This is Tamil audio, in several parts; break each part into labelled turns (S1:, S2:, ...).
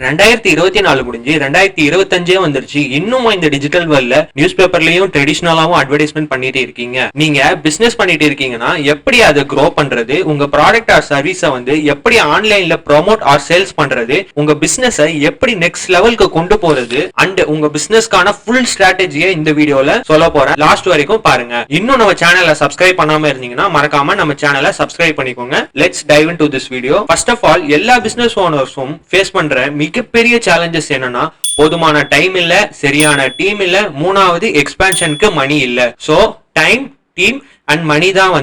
S1: 2024 முடிஞ்சு 2025 வந்துருச்சு. இன்னும் இந்த டிஜிட்டல் வேர்ல்ட்ல நியூஸ் பேப்பர்லயும் ட்ரெடிஷனலாவும் அட்வர்டைஸ்மெண்ட் பண்ணிட்டு இருக்கீங்க. நீங்க பிசினஸ் பண்ணிட்டு இருக்கீங்கன்னா எப்படி அதை க்ரோ பண்றது, உங்க ப்ராடக்ட் ஆர் சர்வீஸை எப்படி ஆன்லைன்ல ப்ரோமோட் ஆர் சேல்ஸ் பண்றது, உங்க பிசினஸை எப்படி நெக்ஸ்ட் லெவலுக்கு கொண்டு போறது அண்ட் உங்க பிசினஸ்க்கான ஃபுல் ஸ்ட்ராட்டஜியை இந்த வீடியோல சொல்ல போறேன். லாஸ்ட் வரைக்கும் பாருங்க. இன்னும் நம்ம சேனலை சப்ஸ்கிரைப் பண்ணாம இருந்தீங்கன்னா மறக்காம நம்ம சேனலை சப்ஸ்கிரைப் பண்ணிக்கோங்க. Let's dive into this video. First of all, எல்லா பிசினஸ் ஓனர்ஸும் ஃபேஸ் பண்ற மிகப்பெரிய சேலஞ்சஸ் என்னன்னா, போதுமான டைம் இல்ல, சரியான டீம் இல்ல, மூணாவது எக்ஸ்பான்ஷனுக்கு மணி இல்ல. So time, team and money தான்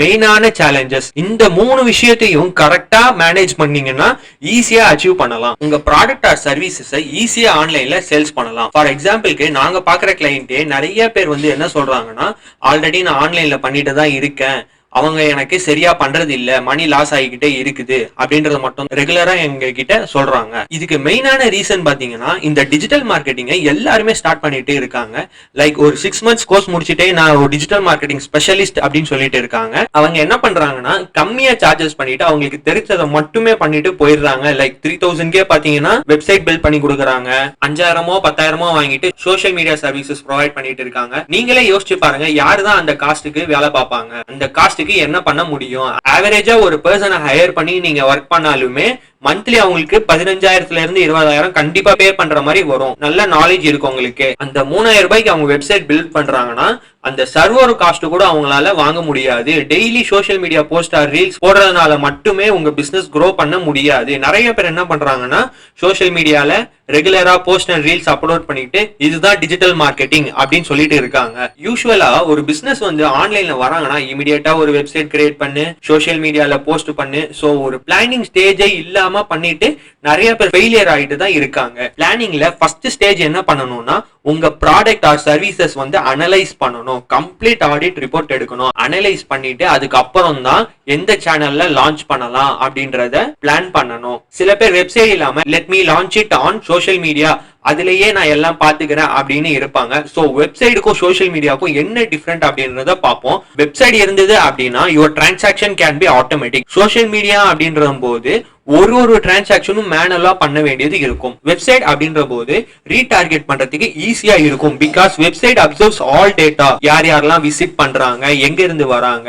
S1: மெயினான சேலஞ்சஸ். இந்த மூணு விஷயத்தையும் கரெக்டா மேனேஜ் பண்ணீங்கன்னா ஈஸியா அச்சீவ் பண்ணலாம். உங்க ப்ராடக்ட் ஆர் சர்வீசஸை ஈஸியா ஆன்லைன்ல சேல்ஸ் பண்ணலாம். ஃபார் எக்ஸாம்பிளுக்கு, நாங்க பாக்குற கிளைண்டே நிறைய பேர் என்ன சொல்றாங்கன்னா, ஆல்ரெடி நான் ஆன்லைன்ல பண்ணிட்டு தான் இருக்கேன், அவங்க எனக்கு சரியா பண்றது இல்ல, மணி லாஸ் ஆகிக்கிட்டே இருக்குது அப்படின்றது மட்டும் ரெகுலரா எங்க கிட்ட சொல்றாங்க. இதுக்கு மெயினான ரீசன் பாத்தீங்கன்னா, இந்த டிஜிட்டல் மார்க்கெட்டிங்கை எல்லாருமே ஸ்டார்ட் பண்ணிட்டே இருக்காங்க. லைக் ஒரு 6 months கோர்ஸ் முடிச்சுட்டே நான் ஒரு டிஜிட்டல் மார்க்கெட்டிங் ஸ்பெஷலிஸ்ட் அப்படின்னு சொல்லிட்டு இருக்காங்க. அவங்க என்ன பண்றாங்கன்னா, கம்மியா சார்ஜஸ் பண்ணிட்டு அவங்களுக்கு தெரிஞ்சதை மட்டுமே பண்ணிட்டு போயிடுறாங்க. லைக் 3000 பாத்தீங்கன்னா வெப்சைட் பில்ட் பண்ணி கொடுக்குறாங்க, 5000 10,000 வாங்கிட்டு சோஷியல் மீடியா சர்வீசஸ் ப்ரொவைட் பண்ணிட்டு இருக்காங்க. நீங்களே யோசிச்சு பாருங்க, யாருதான் அந்த காஸ்ட்டுக்கு வேலை பார்ப்பாங்க? அந்த காஸ்ட் என்ன பண்ண முடியும்? ஆவரேஜா ஒரு பர்சனை ஹையர் பண்ணி நீங்க ஒர்க் பண்ணாலுமே மந்த்லி அவங்களுக்கு 15,000 இருந்து 20,000 கண்டிப்பா பே பண்ற மாதிரி வரும். நல்ல நாலேஜ் இருக்கு உங்களுக்கு. அந்த 3,000 ரூபாய்க்கு அவங்க வெப்சைட் பில்ட் பண்றாங்கன்னா அந்த சர்வர் காஸ்ட் கூட அவங்களால வாங்க முடியாது. Daily social media post or reels போடுறதுனால மட்டுமே உங்க பிசினஸ் க்ரோ பண்ண முடியாது. நிறைய பேர் என்ன பண்றாங்கன்னா, சோஷியல் மீடியால ரெகுலரா போஸ்ட் அண்ட் ரீல்ஸ் அப்லோட் பண்ணிட்டு இதுதான் டிஜிட்டல் மார்க்கெட்டிங் அப்படின்னு சொல்லிட்டு இருக்காங்க. யூசுவலா ஒரு பிசினஸ் ஆன்லைன்ல வராங்கன்னா இமிடியேட்டா ஒரு வெப்சைட் கிரியேட் பண்ணு, சோஷியல் மீடியால போஸ்ட் பண்ணு. சோ ஒரு பிளானிங் ஸ்டேஜே இல்லாம பண்ணிட்டு நிறைய பேர் ஃபெயிலியர் ஆயிட்டு தான் இருக்காங்க. பிளானிங்ல ஃபர்ஸ்ட் ஸ்டேஜ் என்ன பண்ணணும்னா, உங்க ப்ராடக்ட் ஆர் சர்வீசஸ் அனலைஸ் பண்ணணும். கம்ப்ளீட் ஆடிட் ரிப்போர்ட் எடுக்கணும். அனலைஸ் பண்ணிட்டு அதுக்கப்புறம் தான் எந்த சேனல்ல லான்ச் பண்ணலாம் அப்படின்றத பிளான் பண்ணணும். சில பேர் வெப்சைட் இல்லாம let me launch it on social media, அதுலயே நான் எல்லாம் பாத்துக்கிறேன் அப்படின்னு இருப்பாங்க. சோ வெப்சைட்டுக்கும் சோஷியல் மீடியாவுக்கும் என்ன டிஃபரெண்ட் அப்படின்றத பார்ப்போம். வெப்சைட் இருந்தது அப்படின்னா your transaction can be automatic. Social media அப்படின்ற போது ஒரு டிரான்சாக்ஷனும் மேனுவலா பண்ண வேண்டியது இருக்கும். வெப்சைட் அப்படின்ற போது ரீடார்கெட் பண்றதுக்கு ஈஸியா இருக்கும். Because website absorbs all data. யார் யாரெல்லாம் விசிட் பண்றாங்க, எங்க இருந்து வராங்க,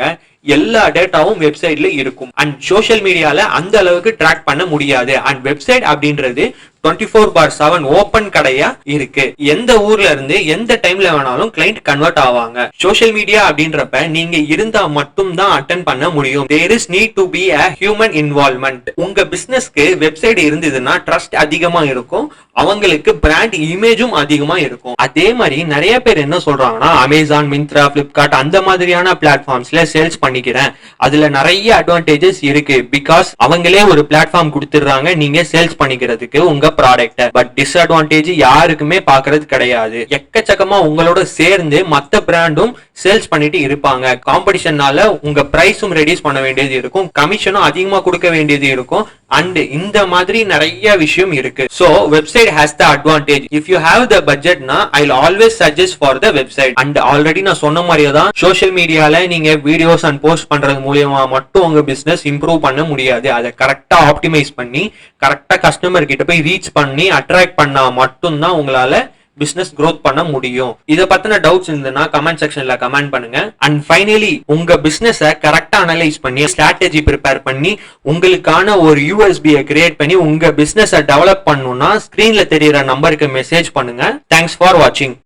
S1: எல்லா டேட்டாவும் வெப்சைட்ல இருக்கும். அண்ட் சோஷியல் மீடியால அந்த அளவுக்கு ட்ராக் பண்ண முடியாது. அண்ட் வெப்சைட் அப்படின்றது 24/7 ஓபன் கடையா இருக்கு. எந்த ஊர்ல இருந்து எந்த டைம்ல வேணாலும் கிளைண்ட் கன்வெர்ட் ஆவாங்க. சோஷியல் மீடியா அப்படின்றப்ப நீங்க இருந்தா மட்டும் தான் அட்டென்ட் பண்ண முடியும். There is need to be a human involvement. உங்க பிசினஸ்க்கு வெப்சைட் இருந்ததுன்னா ட்ரஸ்ட் அதிகமா இருக்கும், அவங்களுக்கு பிராண்ட் இமேஜும் அதிகமா இருக்கும். அதே மாதிரி நிறைய பேர் என்ன சொல்றாங்கன்னா, அமேசான், மிந்த்ரா, பிளிப்கார்ட் அந்த மாதிரியான பிளாட்ஃபார்ம்ஸ்ல சேல்ஸ் பண்ணிக்கிறேன், அதுல நிறைய அட்வான்டேஜஸ் இருக்கு. பிகாஸ் அவங்களே ஒரு பிளாட்ஃபார்ம் கொடுத்துடுறாங்க நீங்க சேல்ஸ் பண்ணிக்கிறதுக்கு உங்க ப்ராடக்ட். பட் டிஸ்அட்வான்டேஜ் யாருக்குமே பாக்குறது கிடையாது. எக்கச்சக்கமா உங்களோட சேர்ந்து மத்த பிராண்டும் சேல்ஸ் பண்ணிட்டு இருப்பாங்க. காம்படிஷனால உங்க பிரைஸும் ரெடியூஸ் பண்ண வேண்டியது இருக்கும், கமிஷனும் அதிகமா கொடுக்க வேண்டியது இருக்கும். அண்ட் இந்த மாதிரி நிறைய விஷயம் இருக்கு. So website has the advantage. If you have the budget na, I'll always suggest for the website. And already நான் சொன்ன மாதிரியே தான், சோஷியல் மீடியால நீங்க வீடியோஸ் அண்ட் போஸ்ட் பண்றது மூலமா மட்டும் உங்க பிசினஸ் இம்ப்ரூவ் பண்ண முடியாது. அதை கரெக்டா ஆப்டிமைஸ் பண்ணி கரெக்டா கஸ்டமர் கிட்ட போய் ரீச் பண்ணி அட்ராக்ட் பண்ணா மட்டும் தான் உங்களால பிசினஸ் growth பண்ண முடியும். இத பத்தின டவுட்ஸ் இருந்ததுன்னா கமெண்ட் செக்ஷன்ல கமெண்ட் பண்ணுங்க. அண்ட் ஃபைனலி, உங்க பிசினஸ் கரெக்டா அனலைஸ் பண்ணி ஸ்ட்ராட்டஜி ப்ரிப்பேர் பண்ணி உங்களுக்கான ஒரு யூஎஸ்பியை கிரியேட் பண்ணி உங்க பிசினஸ் டெவலப் பண்ணணும்னா ஸ்கிரீன்ல தெரியற நம்பருக்கு மெசேஜ் பண்ணுங்க. தேங்க்ஸ் ஃபார் வாட்சிங்.